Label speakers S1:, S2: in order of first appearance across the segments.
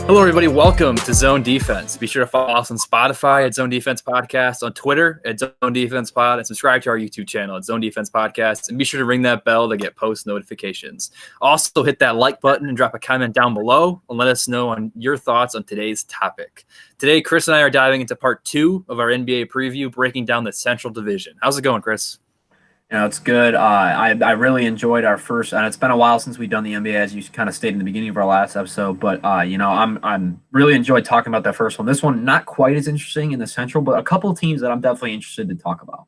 S1: Hello, everybody. Welcome to Zone Defense. Be sure to follow us on Spotify at Zone Defense Podcast, on Twitter at Zone Defense Pod, and subscribe to our YouTube channel at Zone Defense Podcast. And be sure to ring that bell to get post notifications. Also, hit that like button and drop a comment down below and let us know on your thoughts on today's topic. Today, Chris and I are diving into part 2 of our NBA preview, breaking down the Central Division. How's it going, Chris?
S2: It's good. I really enjoyed our first, and it's been a while since we've done the NBA, as you kind of stated in the beginning of our last episode. But I'm really enjoyed talking about that first one. This one not quite as interesting in the Central, but a couple of teams that I'm definitely interested to talk about.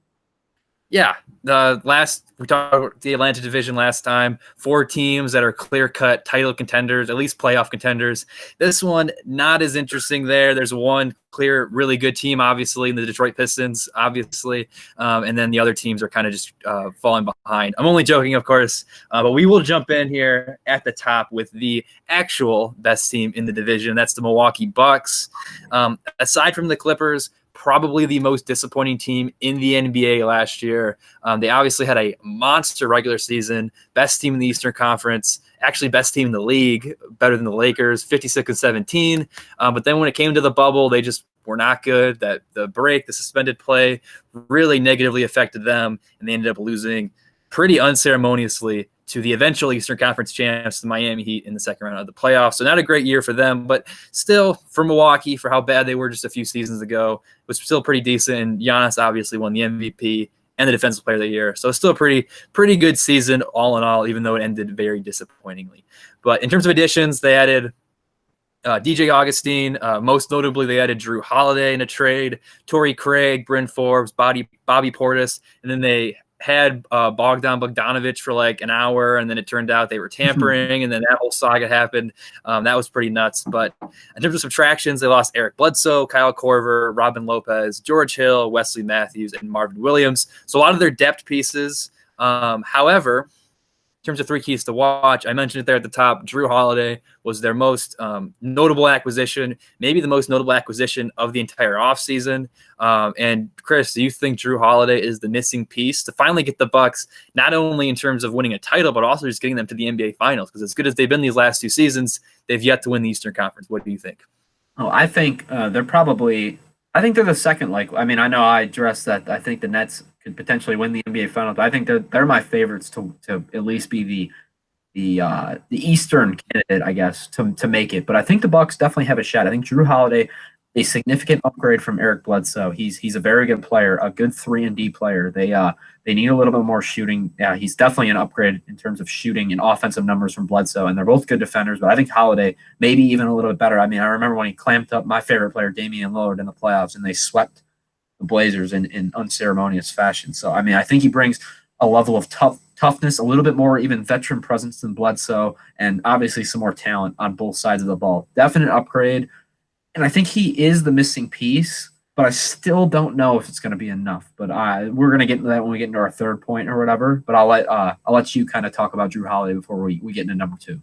S1: Yeah, we talked about the Atlantic Division last time. 4 teams that are clear-cut title contenders, at least playoff contenders. This one, not as interesting there. There's one clear, really good team, obviously, in the Detroit Pistons, obviously. And then the other teams are kind of just falling behind. I'm only joking, of course. But we will jump in here at the top with the actual best team in the division. That's the Milwaukee Bucks. Aside from the Clippers, probably the most disappointing team in the NBA last year. They obviously had a monster regular season, best team in the Eastern Conference, actually best team in the league, better than the Lakers, 56-17. But then when it came to the bubble, they just were not good. That the suspended play really negatively affected them, and they ended up losing pretty unceremoniously to the eventual Eastern Conference champs, the Miami Heat, in the second round of the playoffs. So not a great year for them, but still, for Milwaukee, for how bad they were just a few seasons ago, it was still pretty decent. And Giannis obviously won the MVP and the Defensive Player of the Year. So still a pretty good season all in all, even though it ended very disappointingly. But in terms of additions, they added DJ Augustine. Most notably, they added Drew Holiday in a trade, Torrey Craig, Bryn Forbes, Bobby Portis, and then they had Bogdan Bogdanovic for like an hour, and then it turned out they were tampering, and then that whole saga happened. That was pretty nuts. But in terms of subtractions, they lost Eric Bledsoe, Kyle Korver, Robin Lopez, George Hill, Wesley Matthews, and Marvin Williams. So a lot of their depth pieces. However, in terms of 3 keys to watch, I mentioned it there at the top. Drew Holiday was their most notable acquisition, maybe the most notable acquisition of the entire offseason. And Chris, do you think Drew Holiday is the missing piece to finally get the Bucks, not only in terms of winning a title, but also just getting them to the NBA Finals? Because as good as they've been these last 2 seasons, they've yet to win the Eastern Conference. What do you think?
S2: Oh, I think they're the second. I know I addressed that. I think the Nets could potentially win the NBA Finals. But I think they're my favorites to at least be the Eastern candidate, I guess, to make it. But I think the Bucks definitely have a shot. I think Drew Holiday, a significant upgrade from Eric Bledsoe. He's a very good player, a good 3-and-D player. They need a little bit more shooting. Yeah, he's definitely an upgrade in terms of shooting and offensive numbers from Bledsoe, and they're both good defenders. But I think Holiday maybe even a little bit better. I mean, I remember when he clamped up my favorite player, Damian Lillard, in the playoffs, and they swept the Blazers in unceremonious fashion. So, I mean, I think he brings a level of toughness, a little bit more even veteran presence than Bledsoe, and obviously some more talent on both sides of the ball. Definite upgrade. And I think he is the missing piece, but I still don't know if it's going to be enough. But we're going to get into that when we get into our third point or whatever. But I'll let you kind of talk about Drew Holiday before we get into number 2.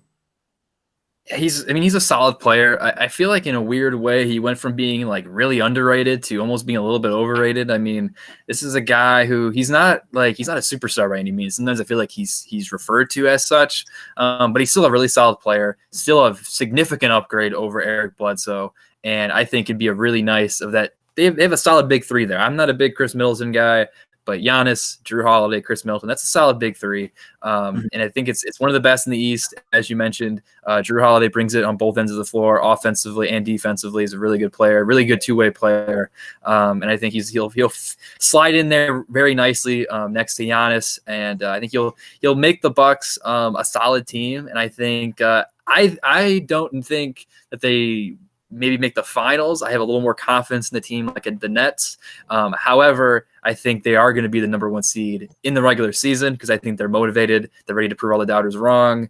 S1: He's a solid player. I feel like in a weird way, he went from being like really underrated to almost being a little bit overrated. I mean, this is a guy who he's not a superstar by any means. Sometimes I feel like he's referred to as such, but he's still a really solid player, still a significant upgrade over Eric Bledsoe. And I think it'd be a really nice of that. They have a solid big 3 there. I'm not a big Chris Middleton guy, but Giannis, Drew Holiday, Chris Middleton, that's a solid big 3. And I think it's one of the best in the East, as you mentioned. Drew Holiday brings it on both ends of the floor, offensively and defensively. He's a really good player, really good 2-way player. And I think he'll slide in there very nicely next to Giannis. And I think he'll make the Bucks a solid team. And I think I don't think that they maybe make the finals. I have a little more confidence in the team like the Nets. However, I think they are going to be the number 1 seed in the regular season because I think they're motivated. They're ready to prove all the doubters wrong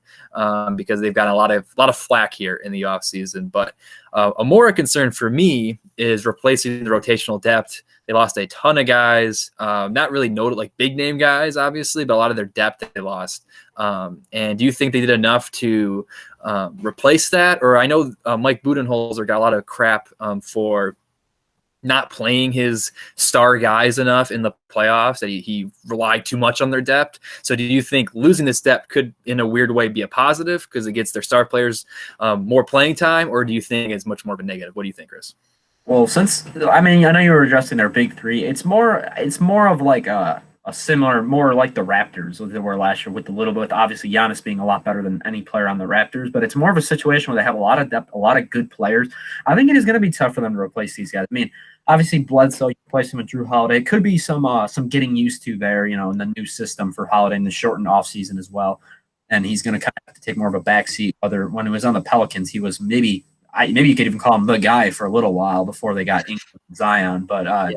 S1: because they've got a lot of flack here in the offseason. But a more concern for me is replacing the rotational depth. They lost a ton of guys, not really noted like big name guys, obviously, but a lot of their depth they lost. And do you think they did enough to replace that? Or I know Mike Budenholzer got a lot of crap for not playing his star guys enough in the playoffs, that he relied too much on their depth. So do you think losing this depth could, in a weird way, be a positive because it gets their star players more playing time, or do you think it's much more of a negative? What do you think, Chris?
S2: Well, I know you were addressing their big three. It's more of like a similar, more like the Raptors they were last year, with a little bit, obviously Giannis being a lot better than any player on the Raptors, but it's more of a situation where they have a lot of depth, a lot of good players. I think it is going to be tough for them to replace these guys. I mean, obviously Bledsoe, you replace him with Drew Holiday. It could be some getting used to there, in the new system for Holiday in the shortened offseason as well. And he's going to kind of have to take more of a backseat. When he was on the Pelicans, he was maybe you could even call him the guy for a little while before they got Ingram and Zion. But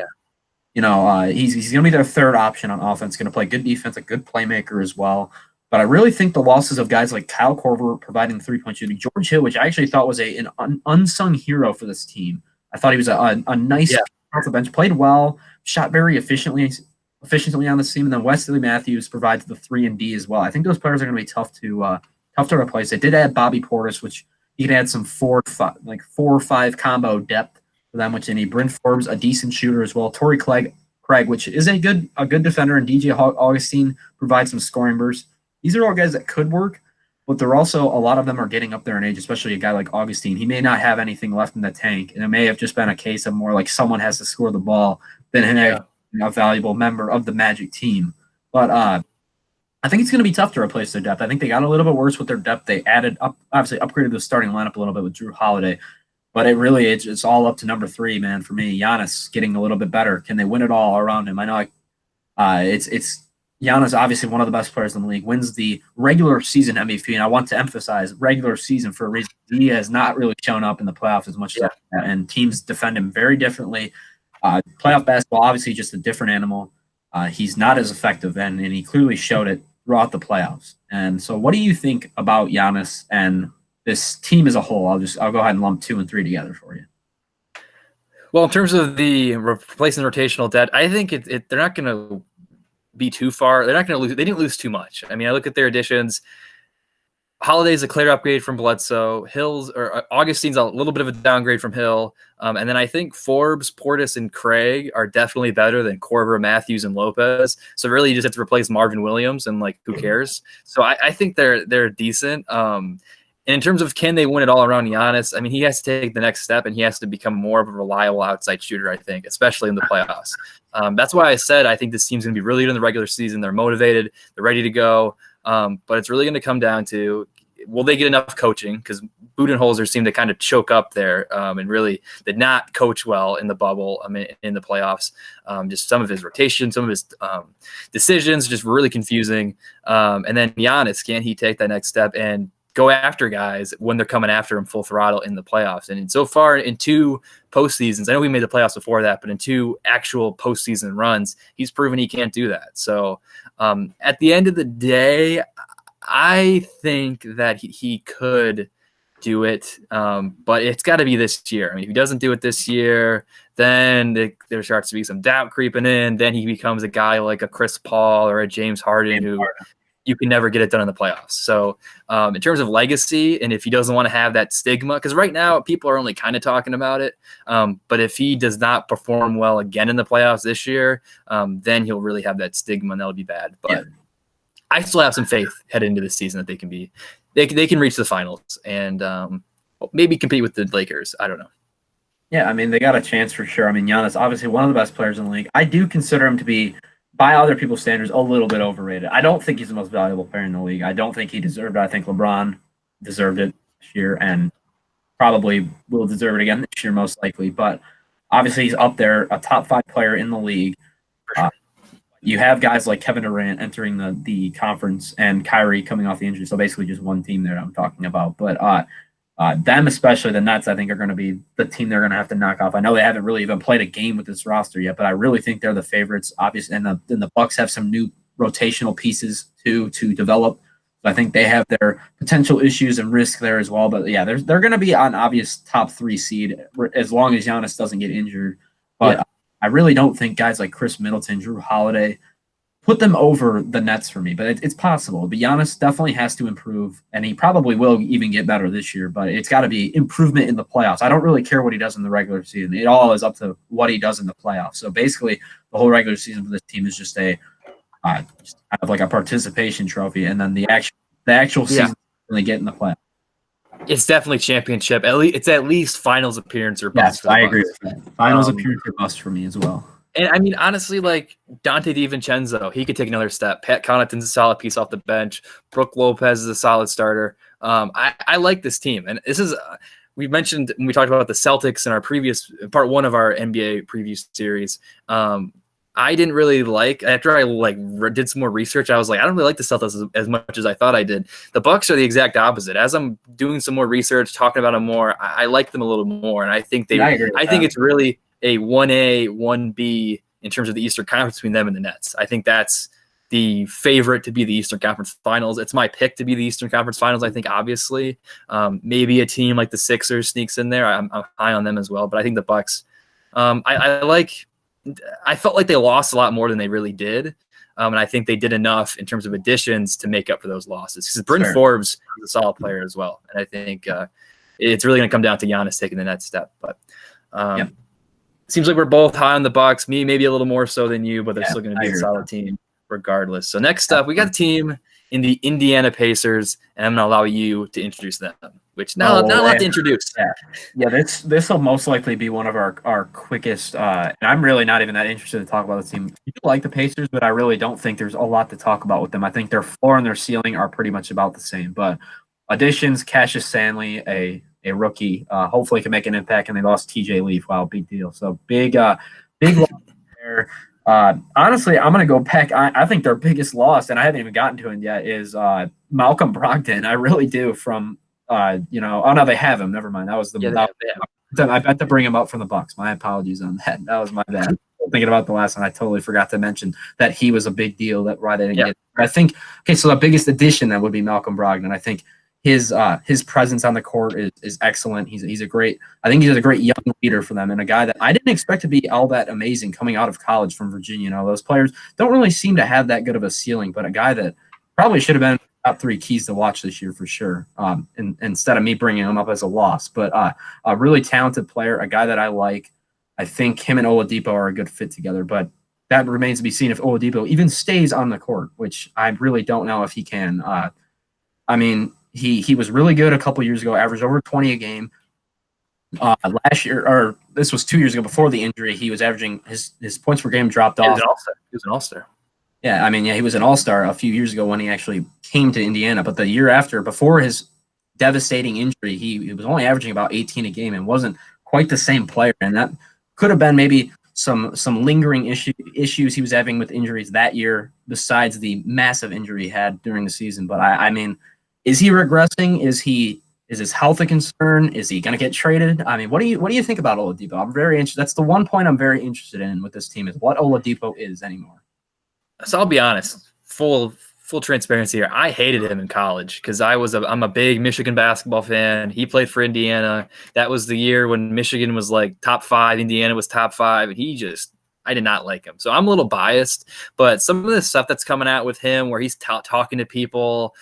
S2: he's going to be their third option on offense. Going to play good defense, a good playmaker as well. But I really think the losses of guys like Kyle Korver providing 3-point shooting, George Hill, which I actually thought was an unsung hero for this team. I thought he was a nice off the bench, played well, shot very efficiently on the team, and then Wesley Matthews provides the 3 and D as well. I think those players are going to be tough to replace. They did add Bobby Portis, which he can add some 4 or 5 combo depth for them, which they need. Bryn Forbes, a decent shooter as well. Torrey Craig, which is a good defender, and DJ Augustine provides some scoring bursts. These are all guys that could work, but they're also, a lot of them are getting up there in age, especially a guy like Augustine. He may not have anything left in the tank, and it may have just been a case of more like someone has to score the ball than a valuable member of the Magic team. But I think it's going to be tough to replace their depth. I think they got a little bit worse with their depth. They obviously upgraded the starting lineup a little bit with Drew Holiday, but it's all up to number 3, man, for me. Giannis getting a little bit better. Can they win it all around him? I know it's Giannis, obviously one of the best players in the league, wins the regular season MVP, and I want to emphasize regular season for a reason. He has not really shown up in the playoffs as much, and teams defend him very differently. Playoff basketball, obviously just a different animal. He's not as effective, and he clearly showed it throughout the playoffs. And so what do you think about Giannis and this team as a whole? I'll go ahead and lump 2 and 3 together for you.
S1: Well, in terms of the replacing rotational debt, I think they're not going to be too far. They're not going to lose. They didn't lose too much. I mean, I look at their additions. Holiday's a clear upgrade from Bledsoe. Augustine's a little bit of a downgrade from Hill. And then I think Forbes, Portis, and Craig are definitely better than Korver, Matthews, and Lopez. So really you just have to replace Marvin Williams, and who cares? So I think they're decent. And in terms of can they win it all around Giannis, I mean, he has to take the next step, and he has to become more of a reliable outside shooter, I think, especially in the playoffs. That's why I said I think this team's going to be really good in the regular season. They're motivated. They're ready to go. But it's really going to come down to, will they get enough coaching? Because Budenholzer seemed to kind of choke up there and really did not coach well in the bubble, in the playoffs. Just some of his rotation, some of his decisions, just really confusing. And then Giannis, can he take that next step and go after guys when they're coming after him full throttle in the playoffs? And so far in 2 postseasons, I know we made the playoffs before that, but in 2 actual postseason runs, he's proven he can't do that. So at the end of the day, I think that he could do it, but it's got to be this year. I mean, if he doesn't do it this year, then there starts to be some doubt creeping in. Then he becomes a guy like a Chris Paul or a James Harden who you can never get it done in the playoffs. So in terms of legacy, and if he doesn't want to have that stigma, because right now people are only kind of talking about it, but if he does not perform well again in the playoffs this year, then he'll really have that stigma, and that'll be bad. But I still have some faith headed into this season that they can reach the finals and maybe compete with the Lakers. I don't know.
S2: Yeah, I mean, they got a chance for sure. I mean, Giannis, obviously one of the best players in the league. I do consider him to be, by other people's standards, a little bit overrated. I don't think he's the most valuable player in the league. I don't think he deserved it. I think LeBron deserved it this year and probably will deserve it again this year, most likely. But obviously he's up there, a top 5 player in the league. You have guys like Kevin Durant entering the conference and Kyrie coming off the injury. So basically just one team there I'm talking about. But them, especially the Nets, I think are going to be the team they're going to have to knock off. I know they haven't really even played a game with this roster yet, but I really think they're the favorites, obviously. And the Bucks have some new rotational pieces to develop. So I think they have their potential issues and risk there as well. But yeah, they're going to be an obvious top 3 seed as long as Giannis doesn't get injured. But I really don't think guys like Chris Middleton, Drew Holiday, put them over the Nets for me, but it's possible. But Giannis definitely has to improve, and he probably will even get better this year. But it's got to be improvement in the playoffs. I don't really care what he does in the regular season. It all is up to what he does in the playoffs. So basically, the whole regular season for this team is just just kind of like a participation trophy, and then the actual season really get in the playoffs.
S1: It's definitely championship. It's at least finals appearance or bust.
S2: Yes, I agree with that. Finals appearance or bust for me as well.
S1: And I mean, honestly, like Dante DiVincenzo, he could take another step. Pat Connaughton's a solid piece off the bench. Brooke Lopez is a solid starter. I like this team, and this is we mentioned when we talked about the Celtics in our previous part one of our NBA preview series. I didn't really like after I did some more research. I was like, I don't really like the Celtics as much as I thought I did. The Bucks are the exact opposite. As I'm doing some more research, talking about them more, I like them a little more, and I think I think it's really a 1A, 1B in terms of the Eastern Conference between them and the Nets. I think that's the favorite to be the Eastern Conference Finals. It's my pick to be the Eastern Conference Finals, I think, obviously. Maybe a team like the Sixers sneaks in there. I'm high on them as well, but I think the Bucks, I felt like they lost a lot more than they really did. And I think they did enough in terms of additions to make up for those losses. Because Bryn Forbes is a solid player as well. And I think it's really going to come down to Giannis taking the next step. But seems like we're both high on the Bucks. Me, maybe a little more so than you, but they're still going to be a solid team regardless. So next up, we got the team in the Indiana Pacers, and I'm going to allow you to introduce them, which not a lot to introduce.
S2: Yeah, this will most likely be one of our quickest. And I'm really not even that interested to talk about the team. I do like the Pacers, but I really don't think there's a lot to talk about with them. I think their floor and their ceiling are pretty much about the same. But additions, Cassius Stanley, a rookie, hopefully can make an impact, and they lost TJ Leaf. Wow, big deal. So big loss there. Honestly, I'm going to go back. I think their biggest loss, and I haven't even gotten to it yet, is Malcolm Brogdon. I really do. From oh no, they have him. Never mind. That was I meant to bring him up from the Bucks. My apologies on that. That was my bad. Thinking about the last one, I totally forgot to mention that he was a big deal. That why they didn't get. I think so the biggest addition that would be Malcolm Brogdon. I think his presence on the court is excellent. He's a great young leader for them, and a guy that I didn't expect to be all that amazing coming out of college from Virginia. Those players don't really seem to have that good of a ceiling, but a guy that probably should have been top 3 keys to watch this year for sure. Instead of me bringing him up as a loss, but a really talented player, a guy that I like. I think him and Oladipo are a good fit together, but that remains to be seen if Oladipo even stays on the court, which I really don't know if he can. He was really good a couple years ago, averaged over 20 a game. Last year, or this was 2 years ago before the injury, he was averaging his points per game dropped off.
S1: He was an all-star.
S2: Yeah, he was an all-star a few years ago when he actually came to Indiana. But the year after, before his devastating injury, he was only averaging about 18 a game and wasn't quite the same player. And that could have been maybe some lingering issues he was having with injuries that year, besides the massive injury he had during the season. But is he regressing? Is his health a concern? Is he going to get traded? What do you think about Oladipo? I'm very interested. That's the one point I'm very interested in with this team is what Oladipo is anymore.
S1: So I'll be honest, full transparency here. I hated him in college because I'm a big Michigan basketball fan. He played for Indiana. That was the year when Michigan was like top 5, Indiana was top 5, and I did not like him. So I'm a little biased, but some of the stuff that's coming out with him where he's talking to people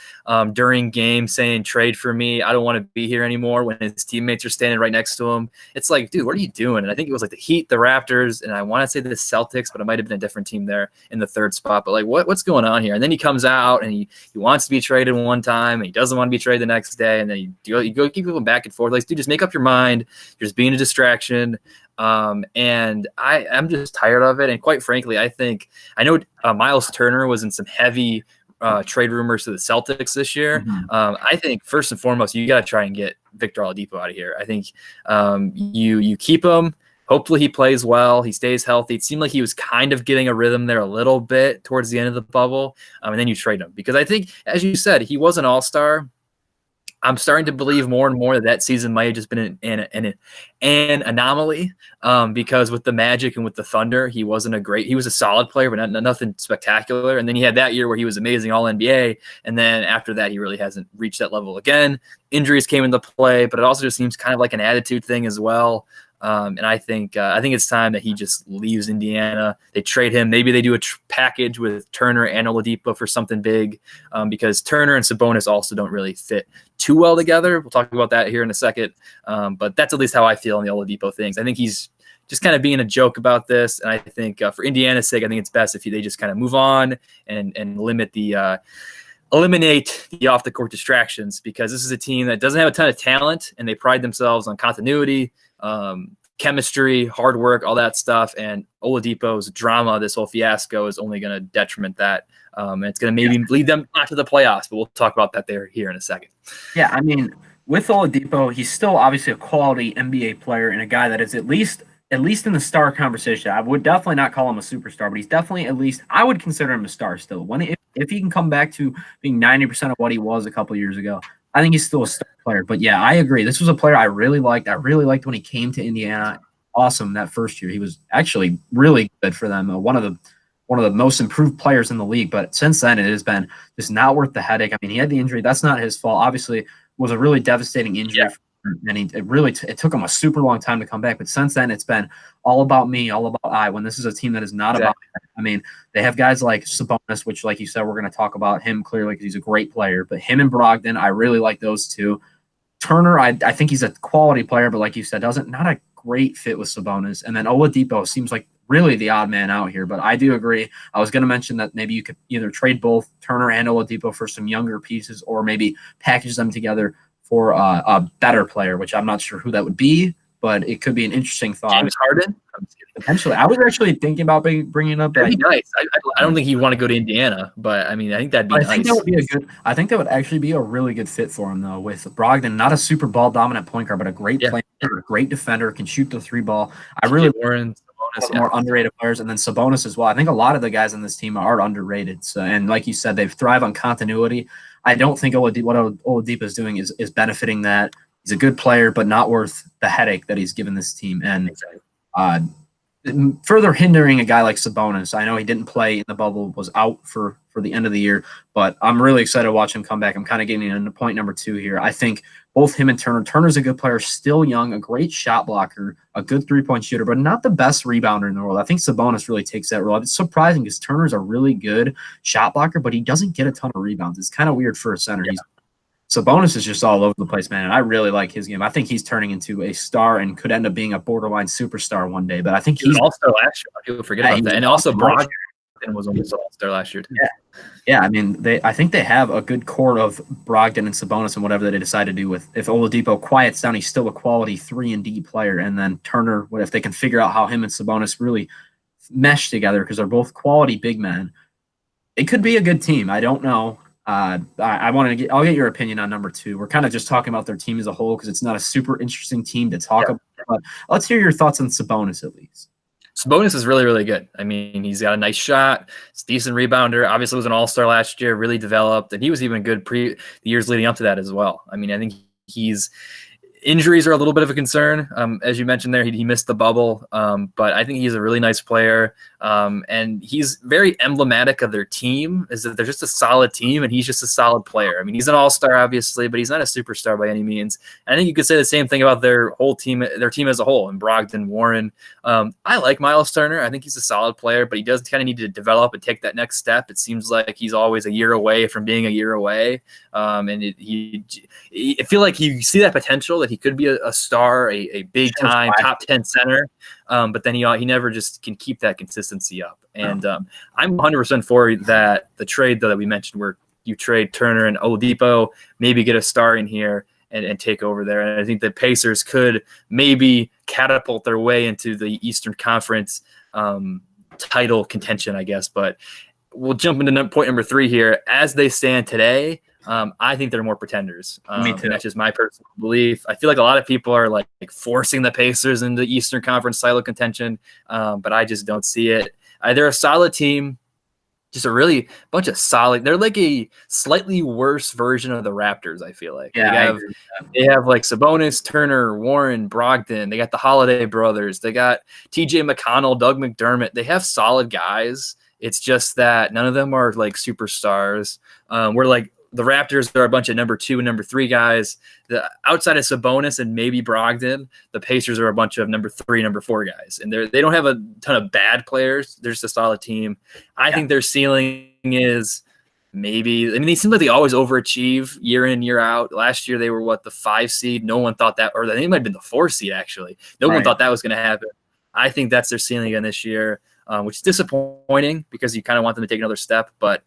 S1: during games saying, trade for me, I don't want to be here anymore, when his teammates are standing right next to him. It's like, dude, what are you doing? And I think it was like the Heat, the Raptors, and I want to say the Celtics, but it might have been a different team there in the 3rd spot. But like, what's going on here? And then he comes out and he wants to be traded one time and he doesn't want to be traded the next day. And then you go keep going back and forth. Like, dude, just make up your mind. You're just being a distraction. And I'm just tired of it. And quite frankly, I know Miles Turner was in some heavy trade rumors to the Celtics this year.
S2: Mm-hmm.
S1: I think first and foremost, you got to try and get Victor Oladipo out of here. I think you keep him. Hopefully he plays well. He stays healthy. It seemed like he was kind of getting a rhythm there a little bit towards the end of the bubble. And then you trade him because I think, as you said, he was an all-star. I'm starting to believe more and more that season might have just been an anomaly because with the Magic and with the Thunder, he was a solid player, but nothing spectacular. And then he had that year where he was amazing, all NBA. And then after that, he really hasn't reached that level again. Injuries came into play, but it also just seems kind of like an attitude thing as well. And I think it's time that he just leaves Indiana. They trade him. Maybe they do a package with Turner and Oladipo for something big, because Turner and Sabonis also don't really fit too well together. We'll talk about that here in a second. But that's at least how I feel on the Oladipo things. I think he's just kind of being a joke about this. And I think for Indiana's sake, I think it's best if they just kind of move on and eliminate the off the court distractions, because this is a team that doesn't have a ton of talent and they pride themselves on continuity, chemistry, hard work, all that stuff. And Oladipo's drama, this whole fiasco, is only going to detriment that. And it's going to maybe lead them not to the playoffs, but we'll talk about that here in a second.
S2: Yeah, I mean, with Oladipo, he's still obviously a quality NBA player and a guy that is at least in the star conversation. I would definitely not call him a superstar, but he's definitely at least, I would consider him a star still. If he can come back to being 90% of what he was a couple years ago, I think he's still a star player. But yeah, I agree. This was a player I really liked. I really liked when he came to Indiana. Awesome that first year. He was actually really good for them. One of the most improved players in the league. But since then, it has been just not worth the headache. I mean, he had the injury. That's not his fault. Obviously, it was a really devastating injury. Yeah. And it took him a super long time to come back. But since then, it's been all about me, all about I. When this is a team that is not about – I mean, they have guys like Sabonis, which, like you said, we're going to talk about him clearly because he's a great player. But him and Brogdon, I really like those two. Turner, I think he's a quality player, but like you said, not a great fit with Sabonis. And then Oladipo seems like really the odd man out here. But I do agree. I was going to mention that maybe you could either trade both Turner and Oladipo for some younger pieces, or maybe package them together for a better player, which I'm not sure who that would be, but it could be an interesting thought.
S1: James Harden?
S2: Potentially. I was actually thinking about bringing up.
S1: That'd be nice. I don't think he'd want to go to Indiana, but I mean, I think that'd be nice.
S2: I think that would actually be a really good fit for him, though, with Brogdon, not a super ball dominant point guard, but a great player, a great defender, can shoot the three ball. I really
S1: Warren, Sabonis,
S2: more underrated players, and then Sabonis as well. I think a lot of the guys on this team are underrated. So, and like you said, they thrive on continuity. I don't think what Oladipo is doing is benefiting that. He's a good player, but not worth the headache that he's given this team. And further hindering a guy like Sabonis. I know he didn't play in the bubble, was out for the end of the year, but I'm really excited to watch him come back. I'm kind of getting into point number 2 here. I think both him and Turner's a good player, still young, a great shot blocker, a good three-point shooter, but not the best rebounder in the world. I think Sabonis really takes that role. It's surprising because Turner's a really good shot blocker, but he doesn't get a ton of rebounds. It's kind of weird for a center. Yeah. Sabonis is just all over the place, man, and I really like his game. I think he's turning into a star and could end up being a borderline superstar one day, but I think he's
S1: an all-star last year. People forget about that. And also Brogdon was almost an all-star last year, too.
S2: Yeah, I mean, I think they have a good core of Brogdon and Sabonis and whatever they decide to do with. If Oladipo quiets down, he's still a quality 3-and-D player, and then Turner, if they can figure out how him and Sabonis really mesh together because they're both quality big men, it could be a good team. I don't know. I'll get your opinion on number 2. We're kind of just talking about their team as a whole because it's not a super interesting team to talk about. But let's hear your thoughts on Sabonis at least.
S1: Sabonis is really, really good. I mean, he's got a nice shot. He's a decent rebounder. Obviously, was an all-star last year, really developed, and he was even good the years leading up to that as well. I mean, I think injuries are a little bit of a concern. As you mentioned there, he missed the bubble, but I think he's a really nice player, and he's very emblematic of their team, is that they're just a solid team, and he's just a solid player. I mean, he's an all-star, obviously, but he's not a superstar by any means. And I think you could say the same thing about their team as a whole, and Brogdon, Warren. I like Miles Turner. I think he's a solid player, but he does kind of need to develop and take that next step. It seems like he's always a year away from being a year away, and I feel like you see that potential that he could be a star, a big time top 10 center, but then he never just can keep that consistency up. And I'm 100% for that. The trade though that we mentioned, where you trade Turner and Oladipo, maybe get a star in here and take over there. And I think the Pacers could maybe catapult their way into the Eastern Conference title contention, I guess. But we'll jump into point number 3 here. As they stand today, I think they're more pretenders.
S2: Me too.
S1: That's just my personal belief. I feel like a lot of people are like forcing the Pacers into Eastern Conference title contention, but I just don't see it. They're a solid team, just a really bunch of solid. They're like a slightly worse version of the Raptors, I feel like.
S2: Yeah,
S1: they have like Sabonis, Turner, Warren, Brogdon. They got the Holiday brothers. They got T.J. McConnell, Doug McDermott. They have solid guys. It's just that none of them are like superstars. We're like the Raptors are a bunch of number 2 and number 3 guys. Outside of Sabonis and maybe Brogdon, the Pacers are a bunch of number 3, number 4 guys, and they don't have a ton of bad players. They're just a solid team. I think their ceiling is maybe. I mean, they seem like they always overachieve year in, year out. Last year they were the 5 seed. No one thought that, or I think it might have been the 4 seed actually. No one thought that was going to happen. I think that's their ceiling again this year, which is disappointing because you kind of want them to take another step, but.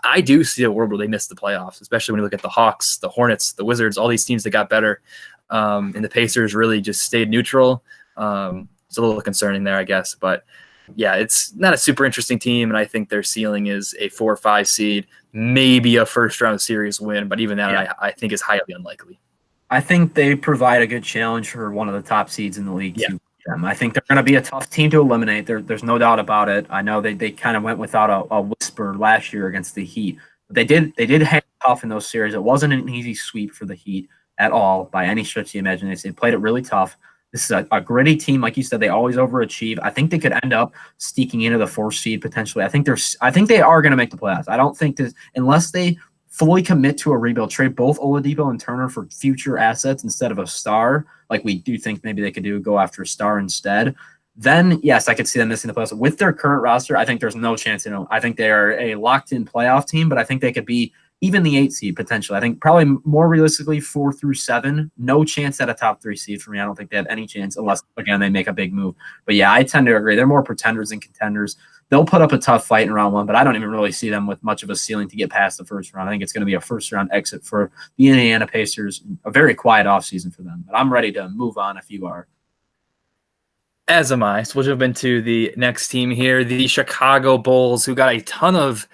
S1: I do see a world where they miss the playoffs, especially when you look at the Hawks, the Hornets, the Wizards, all these teams that got better, and the Pacers really just stayed neutral. It's a little concerning there, I guess. But, yeah, it's not a super interesting team, and I think their ceiling is a 4 or 5 seed, maybe a first-round series win, but even that I think is highly unlikely.
S2: I think they provide a good challenge for one of the top seeds in the league, too. I think they're going to be a tough team to eliminate. There's no doubt about it. I know they kind of went without a whisper last year against the Heat. But they did hang tough in those series. It wasn't an easy sweep for the Heat at all by any stretch of the imagination. They played it really tough. This is a gritty team. Like you said, they always overachieve. I think they could end up sneaking into the 4th seed potentially. I think they are going to make the playoffs. I don't think unless they fully commit to a rebuild, trade both Oladipo and Turner for future assets instead of a star, like we do think maybe they could go after a star instead, then yes, I could see them missing the playoffs. With their current roster, I think there's no chance. I think they are a locked-in playoff team, but I think they could be even the 8 seed potentially. I think probably more realistically 4 through 7. No chance at a top 3 seed for me. I don't think they have any chance unless, again, they make a big move. But yeah, I tend to agree. They're more pretenders than contenders. They'll put up a tough fight in round 1, but I don't even really see them with much of a ceiling to get past the first round. I think it's going to be a first-round exit for the Indiana Pacers, a very quiet offseason for them. But I'm ready to move on if you are.
S1: As am I. So we'll jump into the next team here, the Chicago Bulls, who got a ton of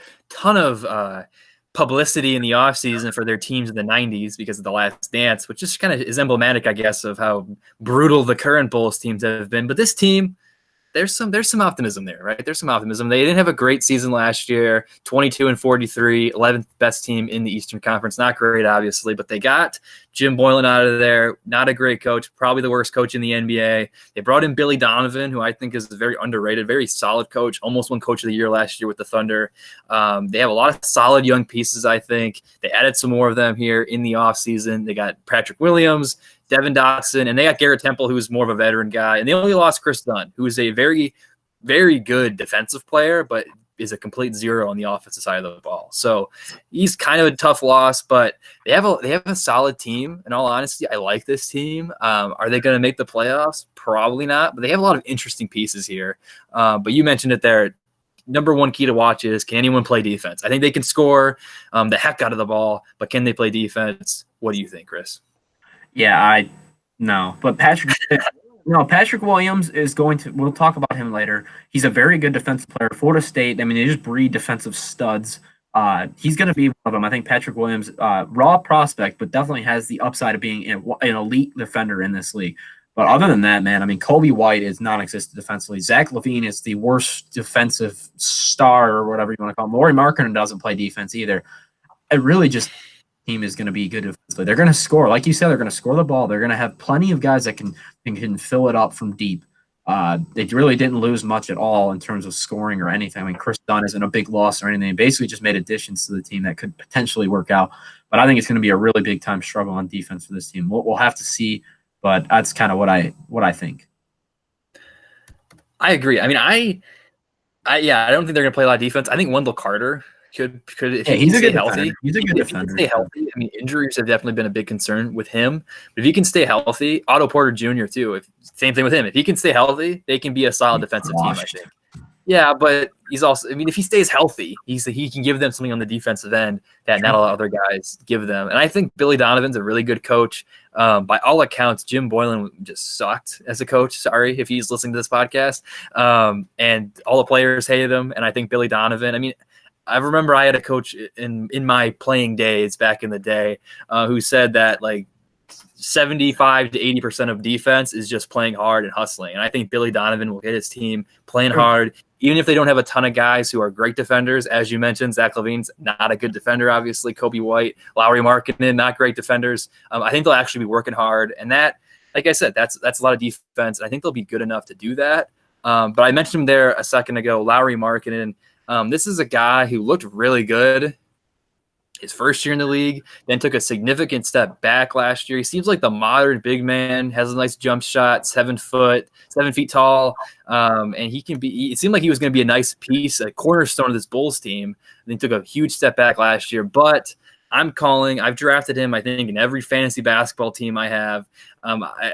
S1: publicity in the offseason for their teams in the 90s because of The Last Dance, which just kind of is emblematic, I guess, of how brutal the current Bulls teams have been. But this team, there's some optimism there, right? There's some optimism. They didn't have a great season last year, 22-43, 11th best team in the Eastern Conference. Not great, obviously, but they got Jim Boylan out of there. Not a great coach, probably the worst coach in the NBA. They brought in Billy Donovan, who I think is a very underrated, very solid coach, almost won Coach of the Year last year with the Thunder. They have a lot of solid young pieces, I think. They added some more of them here in the offseason. They got Patrick Williams, Devin Dotson, and they got Garrett Temple, who's more of a veteran guy. And they only lost Chris Dunn, who is a very, very good defensive player, but is a complete zero on the offensive side of the ball. So he's kind of a tough loss, but they have a solid team. In all honesty, I like this team. Are they going to make the playoffs? Probably not, but they have a lot of interesting pieces here. But you mentioned it there. Number one key to watch is, can anyone play defense? I think they can score the heck out of the ball, but can they play defense? What do you think, Chris?
S2: Yeah, no. But Patrick Williams is going to – we'll talk about him later. He's a very good defensive player. Florida State, I mean, they just breed defensive studs. He's going to be one of them. I think Patrick Williams, raw prospect, but definitely has the upside of being an elite defender in this league. But other than that, man, I mean, Kobe White is non-existent defensively. Zach LaVine is the worst defensive star or whatever you want to call him. Lauri Markkanen doesn't play defense either. It really just – team is going to be good defensively. They're going to score. Like you said, they're going to score the ball. They're going to have plenty of guys that can fill it up from deep. They really didn't lose much at all in terms of scoring or anything. I mean, Chris Dunn isn't a big loss or anything. They basically just made additions to the team that could potentially work out. But I think it's going to be a really big time struggle on defense for this team. We'll have to see, but that's kind of what I think.
S1: I agree. I mean, I don't think they're going to play a lot of defense. I think Wendell Carter could if he can stay healthy.
S2: He's a good defender.
S1: Stay healthy. I mean, injuries have definitely been a big concern with him. But if he can stay healthy, Otto Porter Jr. too. Same thing with him. If he can stay healthy, they can be a solid defensive team, I think. Yeah, but he's also. I mean, if he stays healthy, he can give them something on the defensive end that not a lot of other guys give them. And I think Billy Donovan's a really good coach. By all accounts, Jim Boylan just sucked as a coach. Sorry if he's listening to this podcast. And all the players hated him. And I think Billy Donovan. I mean, I remember I had a coach in my playing days back in the day who said that like 75 to 80% of defense is just playing hard and hustling. And I think Billy Donovan will get his team playing hard, even if they don't have a ton of guys who are great defenders. As you mentioned, Zach LaVine's not a good defender, obviously. Kobe White, Lauri Markkanen, not great defenders. I think they'll actually be working hard. And that, like I said, that's a lot of defense. And I think they'll be good enough to do that. But I mentioned him there a second ago, Lauri Markkanen. This is a guy who looked really good his first year in the league, then took a significant step back last year. He seems like the modern big man, has a nice jump shot, 7 feet tall, and he can be. It seemed like he was going to be a nice piece, a cornerstone of this Bulls team. And he took a huge step back last year, but I've drafted him, I think, in every fantasy basketball team I have,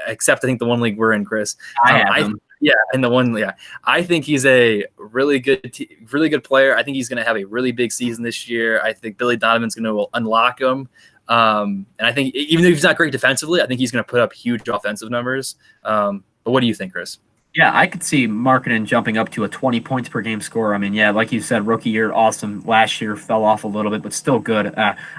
S1: except I think the one league we're in, Chris.
S2: I have him.
S1: Yeah, in the one, yeah. I think he's a really good player. I think he's going to have a really big season this year. I think Billy Donovan's going to unlock him. And I think even though he's not great defensively, I think he's going to put up huge offensive numbers. But what do you think, Chris?
S2: Yeah, I could see Markkanen jumping up to a 20 points per game score. I mean, yeah, like you said, rookie year, awesome. Last year fell off a little bit, but still good.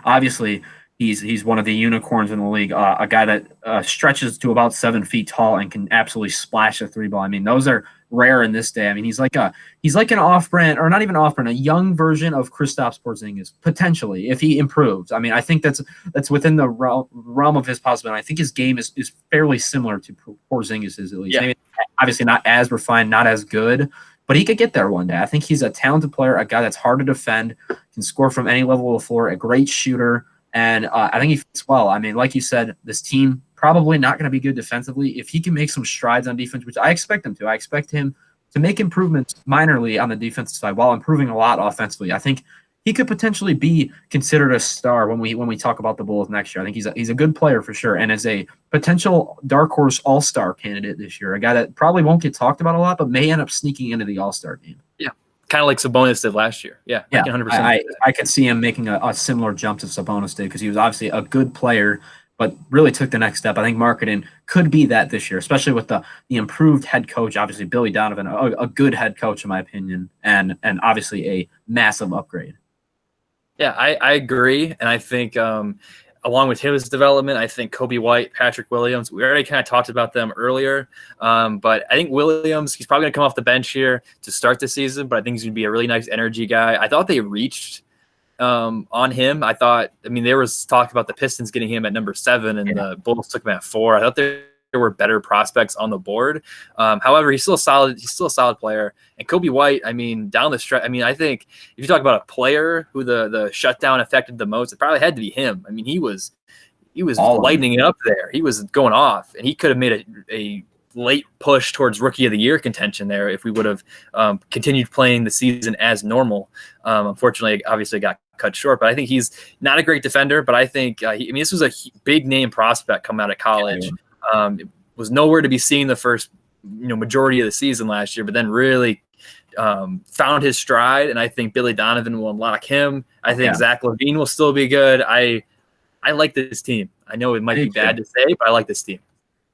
S2: Obviously, he's one of the unicorns in the league. A guy that stretches to about 7 feet tall and can absolutely splash a three ball. I mean, those are rare in this day. I mean, he's like an off-brand, or not even off-brand, a young version of Kristaps Porzingis potentially if he improves. I mean, I think that's within the realm of his possibility. I think his game is fairly similar to Porzingis's at least.
S1: Yeah.
S2: Maybe obviously not as refined, not as good, but he could get there one day. I think he's a talented player, a guy that's hard to defend, can score from any level of the floor, a great shooter, and I think he fits well. I mean, like you said, this team probably not going to be good defensively. If he can make some strides on defense, which I expect him to, I expect him to make improvements minorly on the defensive side while improving a lot offensively. I think he could potentially be considered a star when we talk about the Bulls next year. I think he's a good player for sure, and is a potential dark horse all-star candidate this year. A guy that probably won't get talked about a lot, but may end up sneaking into the all-star game.
S1: Yeah, kind of like Sabonis did last year. Yeah,
S2: yeah,
S1: 100%.
S2: I could see him making a similar jump to Sabonis did, because he was obviously a good player, but really took the next step. I think Markkanen could be that this year, especially with the improved head coach. Obviously, Billy Donovan, a good head coach in my opinion, and obviously a massive upgrade.
S1: Yeah, I agree. And I think along with his development, I think Kobe White, Patrick Williams, we already kind of talked about them earlier. But I think Williams, he's probably going to come off the bench here to start the season, but I think he's going to be a really nice energy guy. I thought they reached on him. There was talk about the Pistons getting him at number 7 and the Bulls took him at 4. I thought there were better prospects on the board. However, he's still a solid player. And Kobe White, down the stretch, I think if you talk about a player who the shutdown affected the most, it probably had to be him. He was lighting it up there. He was going off, and he could have made a late push towards Rookie of the Year contention there if we would have continued playing the season as normal. Unfortunately, obviously got cut short, but I think he's not a great defender, but I think this was a big name prospect coming out of college. It was nowhere to be seen the first majority of the season last year, but then really found his stride, and I think Billy Donovan will unlock him. I think Zach LaVine will still be good. I like this team. I know it might be bad to say, but I like this team.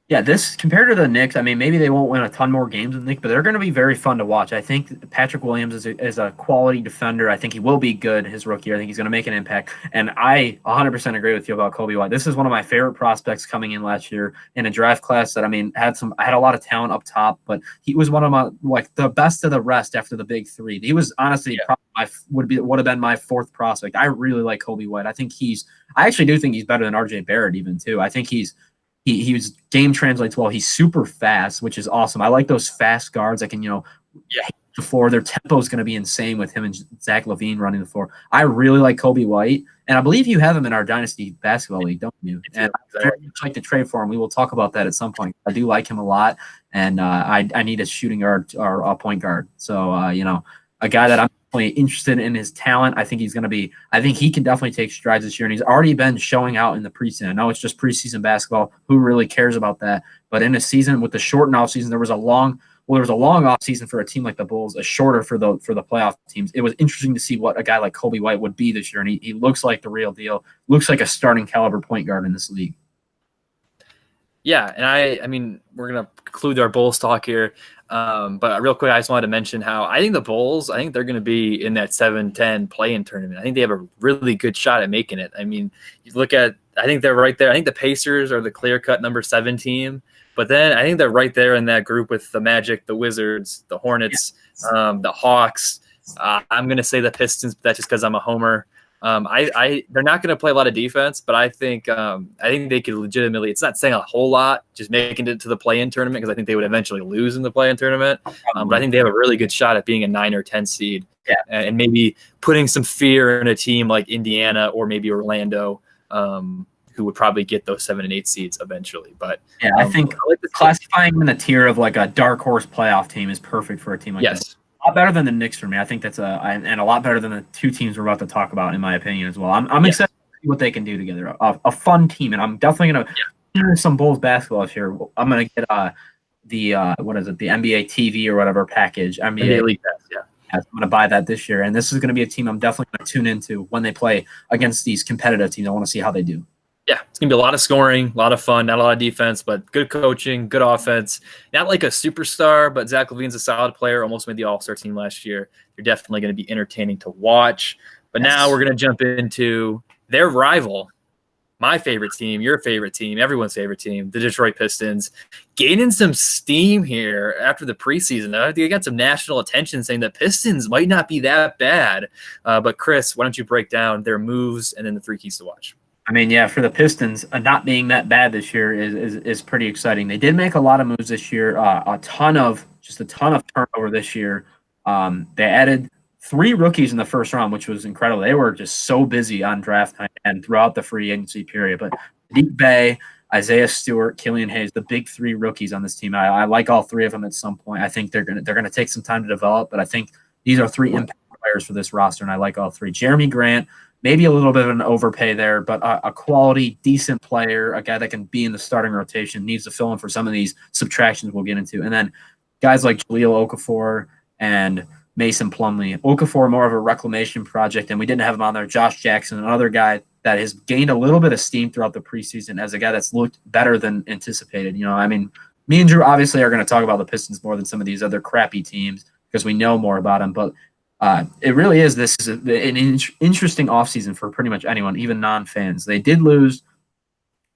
S2: Yeah, this compared to the Knicks, maybe they won't win a ton more games than the Knicks, but they're going to be very fun to watch. I think Patrick Williams is a quality defender. I think he will be good his rookie year. I think he's going to make an impact. And I 100% agree with you about Kobe White. This is one of my favorite prospects coming in last year in a draft class that had a lot of talent up top, but he was one of my the best of the rest after the big 3. He was honestly probably would have been my 4th prospect. I really like Kobe White. I actually do think he's better than RJ Barrett even too. I think his game translates well. He's super fast, which is awesome. I like those fast guards that can, hit the floor. Their tempo is going to be insane with him and Zach LaVine running the floor. I really like Kobe White, and I believe you have him in our Dynasty Basketball League, don't you? And I'd very much like to trade for him. We will talk about that at some point. I do like him a lot, and I need a shooting guard or a point guard. So, a guy that I'm interested in his talent. I think he can definitely take strides this year, and he's already been showing out in the preseason. I know it's just preseason basketball. Who really cares about that? But in a season with the shortened off season, there was a long off season for a team like the Bulls, a shorter for the playoff teams. It was interesting to see what a guy like Kobe White would be this year, and he looks like the real deal. Looks like a starting caliber point guard in this league.
S1: Yeah, and we're gonna conclude our Bulls talk here. But real quick, I just wanted to mention how I think the Bulls, they're going to be in that 7-10 play-in tournament. I think they have a really good shot at making it. You look at, I think they're right there. I think the Pacers are the clear-cut number 7 team. But then I think they're right there in that group with the Magic, the Wizards, the Hornets, the Hawks. I'm going to say the Pistons, but that's just because I'm a homer. They're not going to play a lot of defense, but I think they could legitimately. It's not saying a whole lot, just making it to the play-in tournament, because I think they would eventually lose in the play-in tournament. But I think they have a really good shot at being a 9 or 10 seed.
S2: Yeah.
S1: and maybe putting some fear in a team like Indiana or maybe Orlando, who would probably get those 7 and 8 seeds eventually. But
S2: yeah, I think classifying in the tier of like a dark horse playoff team is perfect for a team like that. A lot better than the Knicks for me. I think that's and a lot better than the two teams we're about to talk about, in my opinion, as well. I'm excited to see what they can do together. A fun team, and I'm definitely gonna hear some Bulls basketball this year. I'm gonna get the what is it, the NBA TV or whatever package, NBA
S1: League Pass, yeah.
S2: I'm gonna buy that this year, and this is gonna be a team I'm definitely gonna tune into when they play against these competitive teams. I want to see how they do.
S1: Yeah, it's going to be a lot of scoring, a lot of fun, not a lot of defense, but good coaching, good offense. Not like a superstar, but Zach LaVine's a solid player, almost made the All-Star team last year. They're definitely going to be entertaining to watch. But now we're going to jump into their rival, my favorite team, your favorite team, everyone's favorite team, the Detroit Pistons, gaining some steam here after the preseason. They got some national attention saying that Pistons might not be that bad. But Chris, why don't you break down their moves and then the 3 keys to watch?
S2: I mean, yeah, for the Pistons, not being that bad this year is pretty exciting. They did make a lot of moves this year, a ton of turnover this year. They added 3 rookies in the first round, which was incredible. They were just so busy on draft night and throughout the free agency period. But Sadiq Bey, Isaiah Stewart, Killian Hayes, the big 3 rookies on this team. I like all 3 of them at some point. I think they're gonna take some time to develop, but I think these are 3 impact players for this roster, and I like all 3. Jeremy Grant. Maybe a little bit of an overpay there, but a quality, decent player, a guy that can be in the starting rotation, needs to fill in for some of these subtractions we'll get into. And then guys like Jahlil Okafor and Mason Plumlee. Okafor, more of a reclamation project, and we didn't have him on there. Josh Jackson, another guy that has gained a little bit of steam throughout the preseason as a guy that's looked better than anticipated. You know, I mean, me and Drew obviously are going to talk about the Pistons more than some of these other crappy teams because we know more about them, but it really is. This is an interesting offseason for pretty much anyone, even non-fans. They did lose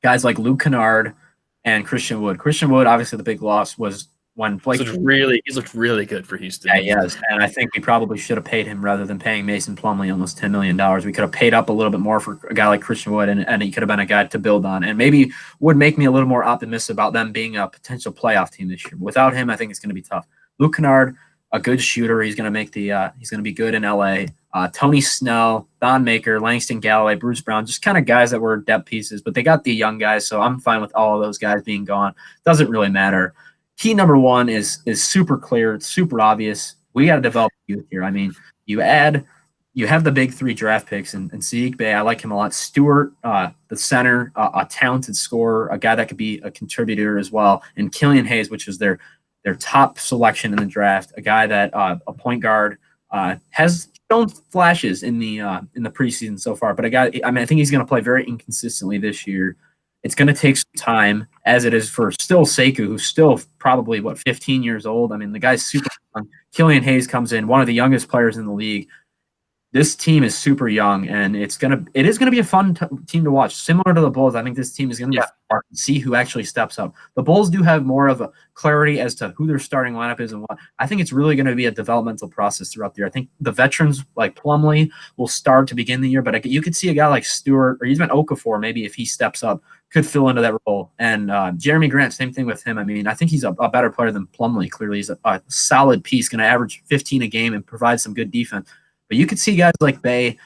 S2: guys like Luke Kennard and Christian Wood. Christian Wood, obviously, the big loss was when Blake.
S1: He's looked really good for Houston.
S2: Yeah, he has. And I think we probably should have paid him rather than paying Mason Plumlee almost $10 million. We could have paid up a little bit more for a guy like Christian Wood, and he could have been a guy to build on. And maybe would make me a little more optimistic about them being a potential playoff team this year. Without him, I think it's going to be tough. Luke Kennard, a good shooter. He's going to make he's going to be good in LA. Tony Snell, Don Maker, Langston Galloway, Bruce Brown, just kind of guys that were depth pieces, but they got the young guys, so I'm fine with all of those guys being gone. Doesn't really matter. Key number 1 is super clear. It's super obvious. We got to develop youth here. I mean, you have the big 3 draft picks, and Sadiq Bey, I like him a lot. Stewart, the center, a talented scorer, a guy that could be a contributor as well, and Killian Hayes, which is their top selection in the draft, a guy that a point guard has shown flashes in the preseason so far, but a guy, I mean, I think he's going to play very inconsistently this year. It's going to take some time, as it is for still Sekou, who's still probably 15 years old. I mean, the guy's super young. Killian Hayes comes in, one of the youngest players in the league. This team is super young, and it is gonna be a fun team to watch. Similar to the Bulls, I think this team is gonna be fun to see who actually steps up. The Bulls do have more of a clarity as to who their starting lineup is and what. I think it's really gonna be a developmental process throughout the year. I think the veterans like Plumlee will start to begin the year, but you could see a guy like Stewart or even Okafor, maybe if he steps up, could fill into that role. And Jeremy Grant, same thing with him. I mean, I think he's a better player than Plumlee. Clearly, he's a solid piece, gonna average 15 a game and provide some good defense. But you could see guys like Bey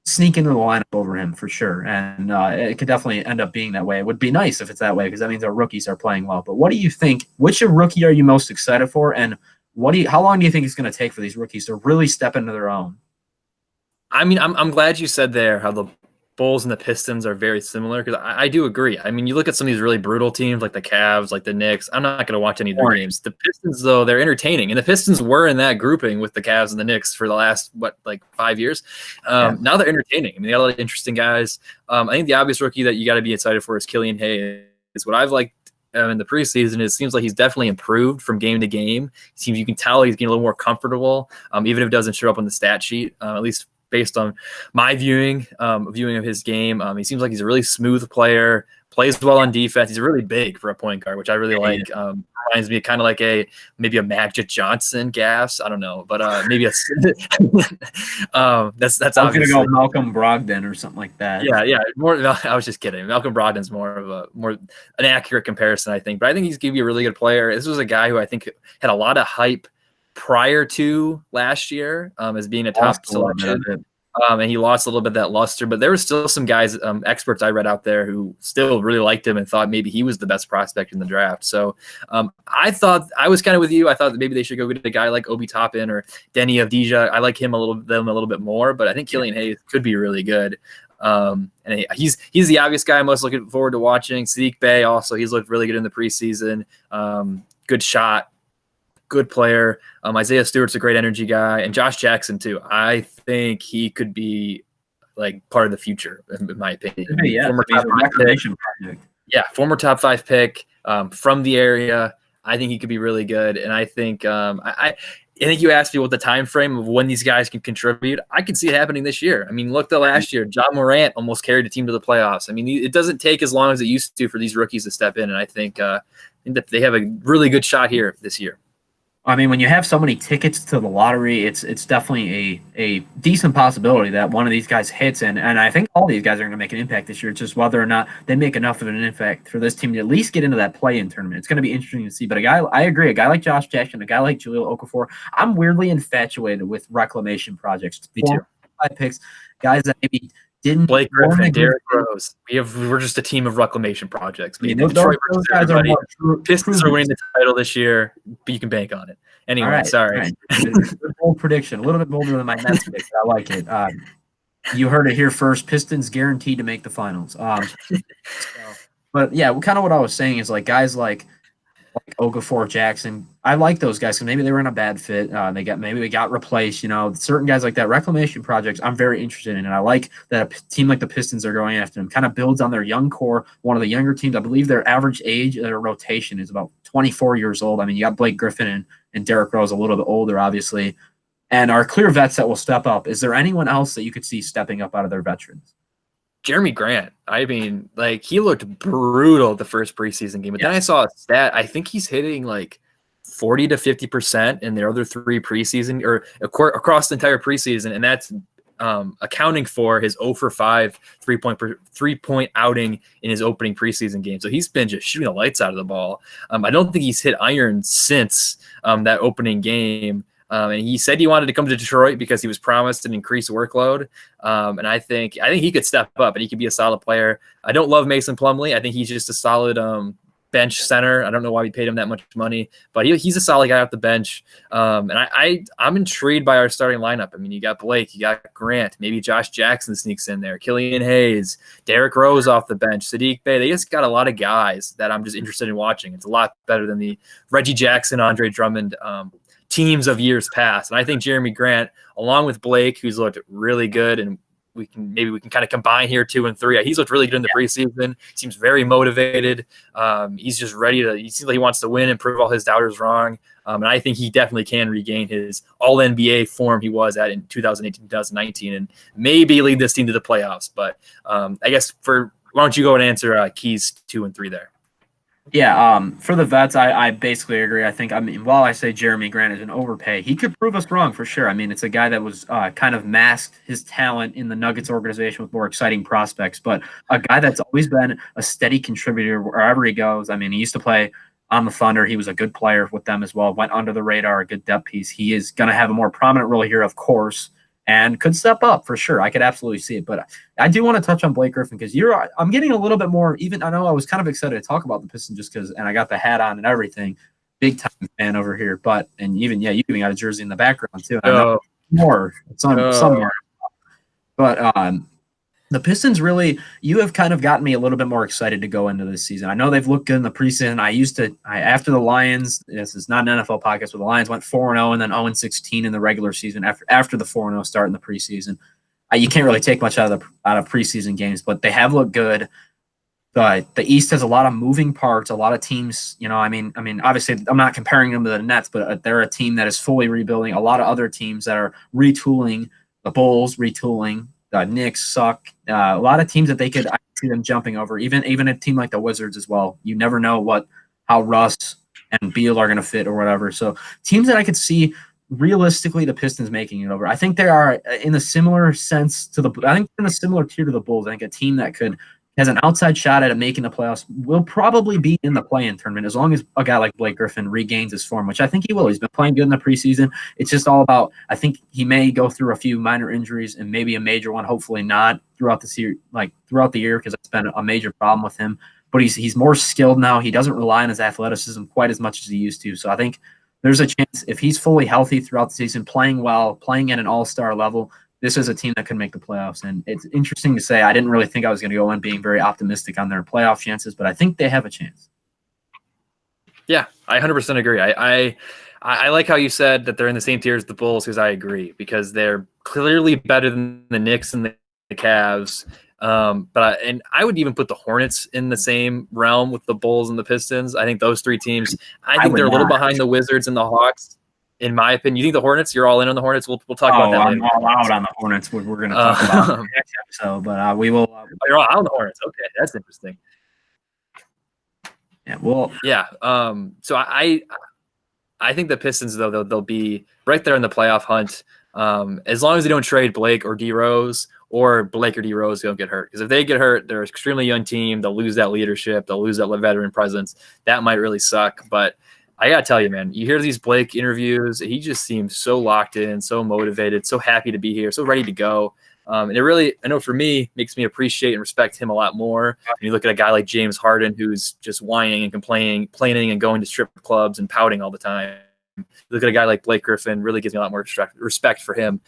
S2: sneak into the lineup over him for sure, and it could definitely end up being that way. It would be nice if it's that way because that means our rookies are playing well. But what do you think? Which rookie are you most excited for, and how long do you think it's going to take for these rookies to really step into their own?
S1: I mean, I'm glad you said there how the Bulls and the Pistons are very similar because I do agree. I mean, you look at some of these really brutal teams like the Cavs, like the Knicks. I'm not going to watch any of their games. The Pistons, though, they're entertaining. And the Pistons were in that grouping with the Cavs and the Knicks for the last, 5 years. Now they're entertaining. I mean, they got a lot of interesting guys. I think the obvious rookie that you got to be excited for is Killian Hayes. What I've liked in the preseason, it seems like he's definitely improved from game to game. You can tell he's getting a little more comfortable, even if it doesn't show up on the stat sheet, at least based on my viewing of his game. He seems like he's a really smooth player, plays well on defense. He's really big for a point guard, which I really like. Reminds me kind of like maybe a Magic Johnson gas. I don't know, but maybe that's I'm
S2: going to go Malcolm Brogdon or something like that.
S1: Yeah. I was just kidding. Malcolm Brogdon's more an accurate comparison, I think. But I think he's going to be a really good player. This was a guy who I think had a lot of hype prior to last year as being a top selection. And he lost a little bit of that luster, but there were still some guys, experts I read out there who still really liked him and thought maybe he was the best prospect in the draft. So I thought I was kind of with you. I thought that maybe they should go get a guy like Obi Toppin or Denny Avdija. I like him a little bit more, but I think Killian Hayes could be really good. And he's the obvious guy I'm most looking forward to watching. Sadiq Bey also, he's looked really good in the preseason. Good shot. Good player. Isaiah Stewart's a great energy guy, and Josh Jackson too. I think he could be like part of the future, in my opinion. Former top 5 pick from the area. I think he could be really good, and I think I think you asked me what the time frame of when these guys can contribute. I can see it happening this year. I mean, look, last year, John Morant almost carried the team to the playoffs. I mean, it doesn't take as long as it used to for these rookies to step in, and I think that they have a really good shot here this year.
S2: I mean, when you have so many tickets to the lottery, it's definitely a decent possibility that one of these guys hits, and I think all these guys are going to make an impact this year. It's just whether or not they make enough of an impact for this team to at least get into that play-in tournament. It's going to be interesting to see. But I agree, a guy like Josh Jackson, a guy like Jahlil Okafor, I'm weirdly infatuated with reclamation projects.
S1: Me too.
S2: 5 picks, guys that maybe didn't.
S1: Blake Griffin, Derrick Rose. We're just a team of reclamation projects. Those
S2: guys are
S1: Pistons are winning the title this year, but you can bank on it. Anyway, sorry.
S2: Bold prediction, a little bit bolder than my Nets pick. I like it. You heard it here first. Pistons guaranteed to make the finals. But yeah, kind of what I was saying is like guys like Okafor, Jackson. I like those guys because maybe they were in a bad fit. Maybe they got replaced. Certain guys like that. Reclamation projects, I'm very interested in, and I like that a team like the Pistons are going after them. Kind of builds on their young core. One of the younger teams, I believe, their average age, their rotation is about 24 years old. I mean, you got Blake Griffin and Derrick Rose, a little bit older, obviously, and our clear vets that will step up. Is there anyone else that you could see stepping up out of their veterans?
S1: Jeremy Grant. I mean, like he looked brutal the first preseason game, but then I saw a stat. I think he's hitting like 40 to 50% in their other 3 preseason or across the entire preseason, and that's accounting for his 0 for 5 3-point outing in his opening preseason game. So he's been just shooting the lights out of the ball. I don't think he's hit iron since that opening game. And he said he wanted to come to Detroit because he was promised an increased workload. And I think he could step up and he could be a solid player. I don't love Mason Plumlee. I think he's just a solid bench center. I don't know why we paid him that much money, but he's a solid guy off the bench. And I'm intrigued by our starting lineup. I mean, you got Blake, you got Grant, maybe Josh Jackson sneaks in there, Killian Hayes, Derrick Rose off the bench, Sadiq Bey. They just got a lot of guys that I'm just interested in watching. It's a lot better than the Reggie Jackson, Andre Drummond teams of years past. And I think Jeremy Grant, along with Blake, who's looked really good, and we can kind of combine here 2 and 3. He's looked really good in the preseason. Seems very motivated. He's just ready to. He seems like he wants to win and prove all his doubters wrong. And I think he definitely can regain his All NBA form he was at in 2018, 2019, and maybe lead this team to the playoffs. But I guess why don't you go and answer keys 2 and 3 there?
S2: Yeah, for the vets, I basically agree. While I say Jeremy Grant is an overpay, he could prove us wrong for sure. I mean, it's a guy that was kind of masked his talent in the Nuggets organization with more exciting prospects, but a guy that's always been a steady contributor wherever he goes. I mean, he used to play on the Thunder. He was a good player with them as well, went under the radar, a good depth piece. He is going to have a more prominent role here, of course, and could step up for sure. I could absolutely see it. But I do want to touch on Blake Griffin because I'm getting a little bit more, even I know I was kind of excited to talk about the Pistons just because, and I got the hat on and everything. Big time fan over here. You even got a jersey in the background too. I know more somewhere. But the Pistons really, you have kind of gotten me a little bit more excited to go into this season. I know they've looked good in the preseason. After the Lions, this is not an NFL podcast, but the Lions went 4-0 and then 0-16 in the regular season after the 4-0 start in the preseason. You can't really take much out of preseason games, but they have looked good. But the East has a lot of moving parts, a lot of teams. I mean, obviously, I'm not comparing them to the Nets, but they're a team that is fully rebuilding. A lot of other teams that are retooling. The Bulls retooling. The Knicks suck. A lot of teams that I see them jumping over. Even a team like the Wizards as well. You never know how Russ and Beal are going to fit or whatever. So teams that I could see realistically the Pistons making it over. I think they are in a similar sense to I think in a similar tier to the Bulls. I think a team that could has an outside shot at making the playoffs, will probably be in the play-in tournament as long as a guy like Blake Griffin regains his form, which I think he will. He's been playing good in the preseason. It's just all about, I think he may go through a few minor injuries and maybe a major one, hopefully not throughout the series, like throughout the year, because it's been a major problem with him. But he's more skilled now. He doesn't rely on his athleticism quite as much as he used to. So I think there's a chance if he's fully healthy throughout the season, playing well, playing at an all-star level, this is a team that could make the playoffs. And it's interesting to say, I didn't really think I was going to go in being very optimistic on their playoff chances, but I think they have a chance.
S1: Yeah, I 100% agree. I like how you said that they're in the same tier as the Bulls, because I agree, because they're clearly better than the Knicks and the Cavs. And I would even put the Hornets in the same realm with the Bulls and the Pistons. I think those three teams, I think they're a little behind the Wizards and the Hawks. In my opinion, you think the Hornets? You're all in on the Hornets. We'll talk about that later.
S2: I'm all out on the Hornets. We're going to talk about the next episode, but we will.
S1: You're all out on the Hornets. Okay, that's interesting.
S2: Yeah. Well.
S1: Yeah. So I think the Pistons, though, they'll be right there in the playoff hunt, as long as they don't trade Blake or D Rose, or Blake or D Rose don't get hurt. Because if they get hurt, they're an extremely young team. They'll lose that leadership. They'll lose that veteran presence. That might really suck, but I got to tell you, man, you hear these Blake interviews, he just seems so locked in, so motivated, so happy to be here, so ready to go. And it really, I know for me, makes me appreciate and respect him a lot more. When you look at a guy like James Harden, who's just whining and complaining and going to strip clubs and pouting all the time. Look at a guy like Blake Griffin, really gives me a lot more respect for him.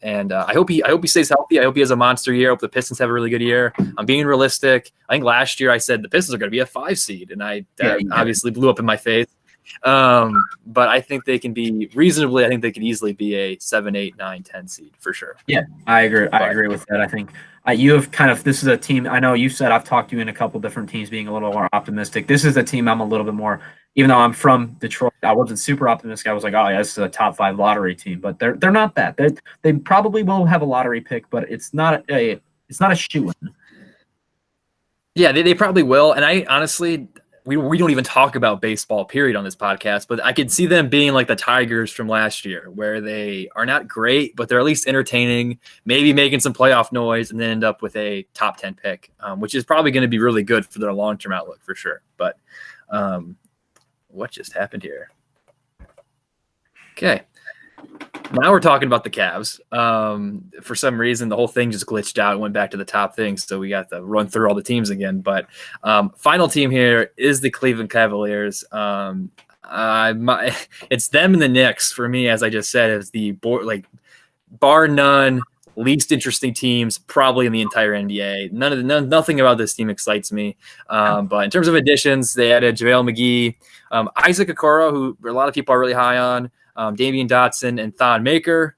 S1: And I hope he stays healthy. I hope he has a monster year. I hope the Pistons have a really good year. I'm being realistic. I think last year I said the Pistons are going to be a 5 seed, and that obviously blew up in my face. But I think they can be reasonably, I think they could easily be a 7, 8, 9, 10 seed for sure.
S2: Yeah, I agree. I agree with that. I think you have this is a team, I know you said I've talked you in a couple different teams being a little more optimistic. This is a team I'm a little bit more, even though I'm from Detroit, I wasn't super optimistic. I was like, oh yeah, this is a top 5 lottery team, but they're not that. They probably will have a lottery pick, but it's not a shoo-in.
S1: Yeah, they probably will. And I honestly, we don't even talk about baseball, period, on this podcast, but I could see them being like the Tigers from last year, where they are not great, but they're at least entertaining, maybe making some playoff noise, and then end up with a top 10 pick, which is probably going to be really good for their long-term outlook for sure. But what just happened here? Okay. Now we're talking about the Cavs. For some reason, the whole thing just glitched out and went back to the top thing, so we got to run through all the teams again. But final team here is the Cleveland Cavaliers. It's them and the Knicks for me, as I just said, as the bar none least interesting teams probably in the entire NBA. Nothing about this team excites me. But in terms of additions, they added JaVale McGee, Isaac Okoro, who a lot of people are really high on. Damian Dotson and Thon Maker,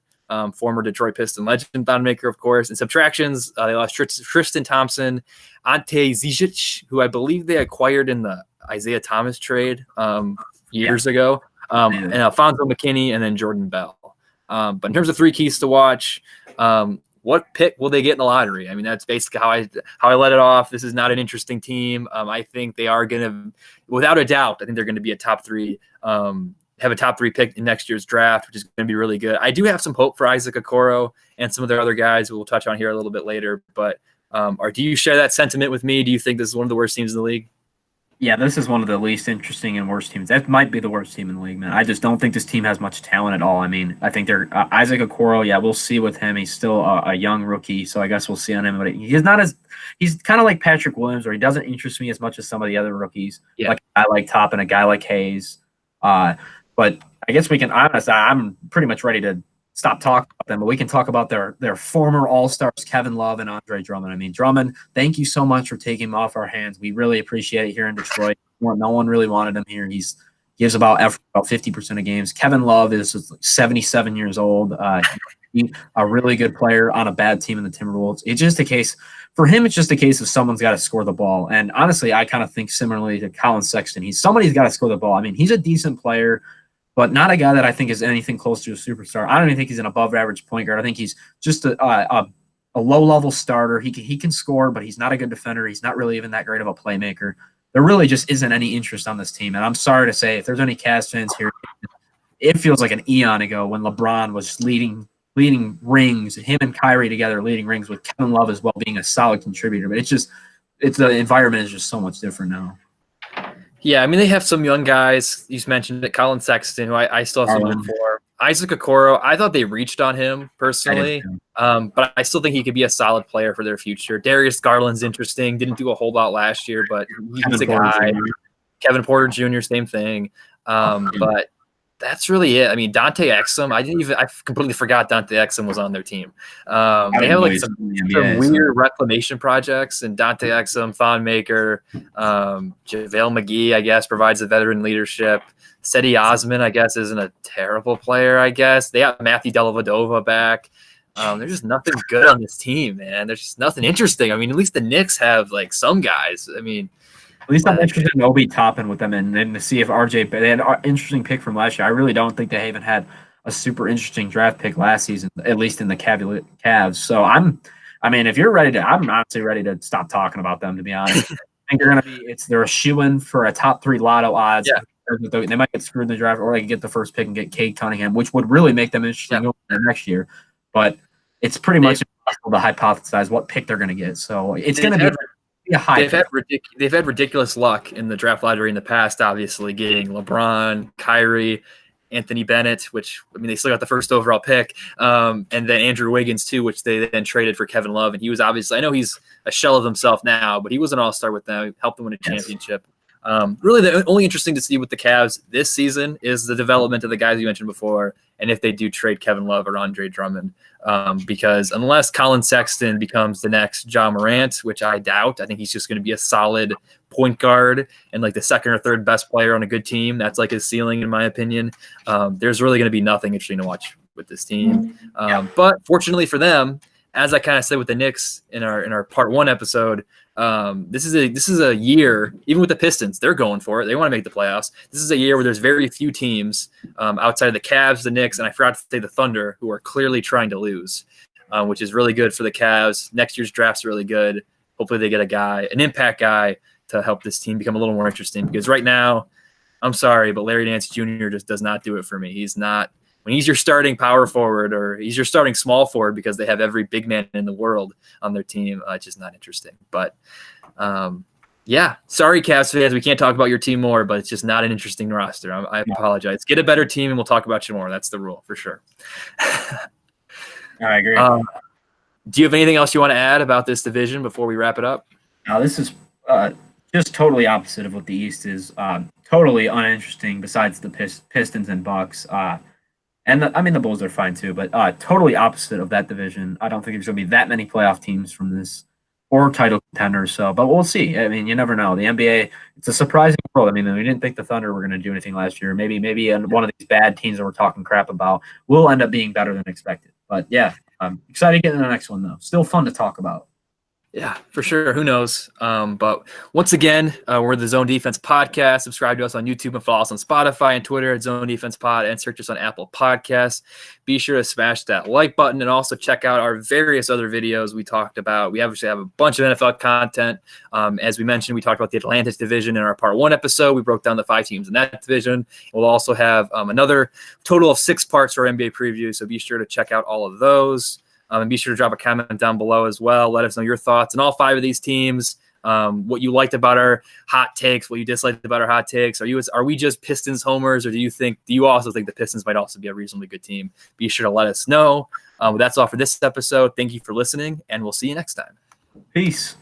S1: former Detroit Piston legend Thon Maker, of course. And subtractions, they lost Tristan Thompson, Ante Zizic, who I believe they acquired in the Isaiah Thomas trade years ago, and Alfonso McKinney, and then Jordan Bell. But in terms of 3 keys to watch, what pick will they get in the lottery? I mean, that's basically how I let it off. This is not an interesting team. I think they are going to, without a doubt, I think they're going to be a top 3 have a top 3 pick in next year's draft, which is going to be really good. I do have some hope for Isaac Okoro and some of their other guys who we'll touch on here a little bit later. But do you share that sentiment with me? Do you think this is one of the worst teams in the league?
S2: Yeah, this is one of the least interesting and worst teams. That might be the worst team in the league, man. I just don't think this team has much talent at all. I mean, I think they're Isaac Okoro. Yeah, we'll see with him. He's still a young rookie, so I guess we'll see on him. But he's kind of like Patrick Williams, or he doesn't interest me as much as some of the other rookies.
S1: Yeah.
S2: Like a guy like Top and a guy like Hayes. But I guess we can. I'm pretty much ready to stop talking about them, but we can talk about their former All-Stars, Kevin Love and Andre Drummond. I mean, Drummond, thank you so much for taking him off our hands. We really appreciate it here in Detroit. No one really wanted him here. He gives about 50% of games. Kevin Love is 77 years old. He's a really good player on a bad team in the Timberwolves. It's just a case of someone's got to score the ball. And honestly, I kind of think similarly to Colin Sexton. Somebody's got to score the ball. I mean, he's a decent player, but not a guy that I think is anything close to a superstar. I don't even think he's an above-average point guard. I think he's just a low-level starter. He can score, but he's not a good defender. He's not really even that great of a playmaker. There really just isn't any interest on this team. And I'm sorry to say, if there's any Cavs fans here, it feels like an eon ago when LeBron was leading rings, him and Kyrie together leading rings, with Kevin Love as well being a solid contributor. But it's just it's the environment is just so much different now.
S1: Yeah, I mean, they have some young guys. You mentioned it, Colin Sexton, who I still have some hope for. Isaac Okoro, I thought they reached on him personally, but I still think he could be a solid player for their future. Darius Garland's interesting. Didn't do a whole lot last year, but he's a guy. Kevin Porter Jr., same thing. But that's really it. I mean, Dante Exum, I completely forgot Dante Exum was on their team. They have like some weird reclamation projects, and Dante Exum, Thon Maker, JaVale McGee, I guess, provides the veteran leadership. Seti Osman, I guess, isn't a terrible player, I guess. They got Matthew Dellavedova back. There's just nothing good on this team, man. There's just nothing interesting. I mean, at least the Knicks have like some guys. I mean,
S2: at least I'm interested in Obi Toppin with them and then to see if RJ, they had an interesting pick from last year. I really don't think they even had a super interesting draft pick last season, at least in the Cavs. So I mean, if you're ready to, I'm honestly ready to stop talking about them, to be honest. I think they're a shoo-in for a top 3 lotto odds.
S1: Yeah.
S2: They might get screwed in the draft, or they could get the first pick and get Cade Cunningham, which would really make them interesting going into next year. But it's pretty much impossible to hypothesize what pick they're going to get. So it's going to be a high.
S1: They've had ridiculous luck in the draft lottery in the past, obviously getting LeBron, Kyrie, Anthony Bennett, which, I mean, they still got the first overall pick, and then Andrew Wiggins too, which they then traded for Kevin Love. And he was obviously, I know he's a shell of himself now, but he was an all-star with them. He helped them win a championship. Really, the only interesting to see with the Cavs this season is the development of the guys you mentioned before, and if they do trade Kevin Love or Andre Drummond, because unless Colin Sexton becomes the next Ja Morant, which I doubt, I think he's just going to be a solid point guard and like the second or third best player on a good team. That's like his ceiling, in my opinion. There's really going to be nothing interesting to watch with this team. But fortunately for them, as I kind of said with the Knicks in our part 1 episode, this is a year, even with the Pistons, they're going for it. They want to make the playoffs. This is a year where there's very few teams outside of the Cavs, the Knicks, and I forgot to say the Thunder, who are clearly trying to lose, which is really good for the Cavs. Next year's draft's really good. Hopefully they get an impact guy to help this team become a little more interesting, because right now, I'm sorry, but Larry Nance Jr. just does not do it for me. He's not. When he's your starting power forward or he's your starting small forward because they have every big man in the world on their team, it's just not interesting. But, sorry, Cavs fans, we can't talk about your team more, but it's just not an interesting roster. I apologize. Get a better team and we'll talk about you more. That's the rule for sure.
S2: I agree.
S1: Do you have anything else you want to add about this division before we wrap it up?
S2: No, this is just totally opposite of what the East is. Totally uninteresting besides the Pistons and Bucks. And the Bulls are fine too, but totally opposite of that division. I don't think there's going to be that many playoff teams from this or title contenders. So, but we'll see. I mean, you never know. The NBA, it's a surprising world. I mean, we didn't think the Thunder were going to do anything last year. Maybe one of these bad teams that we're talking crap about will end up being better than expected. But yeah, I'm excited to get into the next one though. Still fun to talk about.
S1: Yeah, for sure. Who knows? But once again, we're the Zone Defense Podcast. Subscribe to us on YouTube and follow us on Spotify and Twitter at Zone Defense Pod, and search us on Apple Podcasts. Be sure to smash that like button and also check out our various other videos we talked about. We obviously have a bunch of NFL content. As we mentioned, we talked about the Atlantic Division in our Part 1 episode. We broke down the 5 teams in that division. We'll also have another total of 6 parts for our NBA preview, so be sure to check out all of those. And be sure to drop a comment down below as well. Let us know your thoughts on all 5 of these teams, what you liked about our hot takes, what you disliked about our hot takes. Are we just Pistons homers, or do you also think the Pistons might also be a reasonably good team? Be sure to let us know. That's all for this episode. Thank you for listening, and we'll see you next time.
S2: Peace.